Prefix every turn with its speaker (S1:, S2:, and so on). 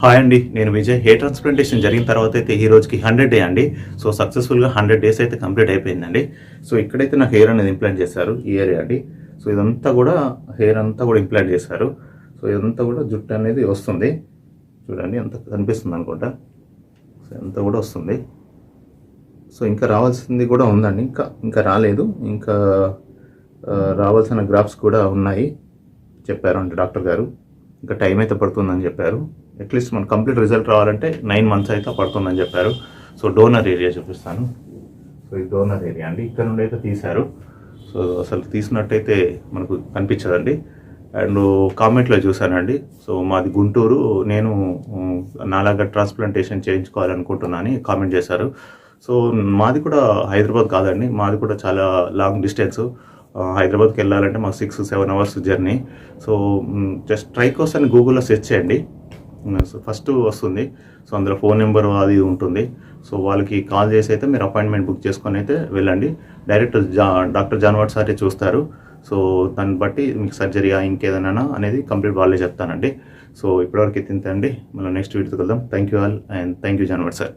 S1: Hi అండి. నేను Vijay. Hair transplantation జరిగిన తర్వాత అయితే ఈ రోజుకి 100 డే అండి. సో, సక్సెస్‌ఫుల్‌గా 100 డేస్ అయితే కంప్లీట్ అయిపోయిందండి. సో, ఇక్కడైతే నాకు హెయిర్ అనేది ఇంప్లాంట్ చేశారు. ఈ ఏరియా అండి. సో, ఇదంతా కూడా హెయిర్ అంతా కూడా ఇంప్లాంట్ చేశారు. సో, ఇదంతా కూడా జుట్టు అనేది వస్తుంది. చూడండి ఎంత కనిపిస్తుంది అనుకుంటా. సో, అంతా కూడా వస్తుంది. సో, ఇంకా రావాల్సింది కూడా ఉందండి. ఇంకా రాలేదు. ఇంకా రావాల్సిన గ్రాఫ్స్ కూడా ఉన్నాయి చెప్పారు అంటే డాక్టర్ గారు. ఇంకా టైం అయితే పడుతుందని చెప్పారు. అట్లీస్ట్ మన కంప్లీట్ రిజల్ట్ రావాలంటే 9 మంత్స్ అయితే పడుతుందని చెప్పారు. సో, డోనర్ ఏరియా చూపిస్తాను. సో, ఈ డోనర్ ఏరియా అండి. ఇక్కడ నుండి అయితే తీశారు. సో, అసలు తీసినట్టయితే మనకు కనిపించదండి. అండ్ కామెంట్లో చూశానండి. సో, మాది గుంటూరు, నేను నాలాగా ట్రాన్స్ప్లాంటేషన్ చేయించుకోవాలనుకుంటున్నా అని కామెంట్ చేశారు. సో, మాది కూడా హైదరాబాద్ కాదండి. మాది కూడా చాలా లాంగ్ డిస్టెన్స్. హైదరాబాద్కి వెళ్ళాలంటే మాకు 6-7 అవర్స్ జర్నీ. సో, జస్ట్ ట్రైకోస్ అని గూగుల్లో సెర్చ్ చేయండి. సో, ఫస్ట్ వస్తుంది. సో, అందులో ఫోన్ నెంబర్ అది ఉంటుంది. సో, వాళ్ళకి కాల్ చేసి అయితే మీరు అపాయింట్మెంట్ బుక్ చేసుకొని అయితే వెళ్ళండి. డైరెక్ట్ డాక్టర్ జాన్వాడ్ సారే చూస్తారు. సో, దాన్ని బట్టి మీకు సర్జరీయా ఇంకేదైనా అనేది కంప్లీట్ వాళ్ళే చెప్తానండి. సో, ఇప్పటివరకు ఇంతే అండి. మళ్ళీ నెక్స్ట్ వీడియోకి వెళ్దాం. Thank you all and thank you Janwad sir.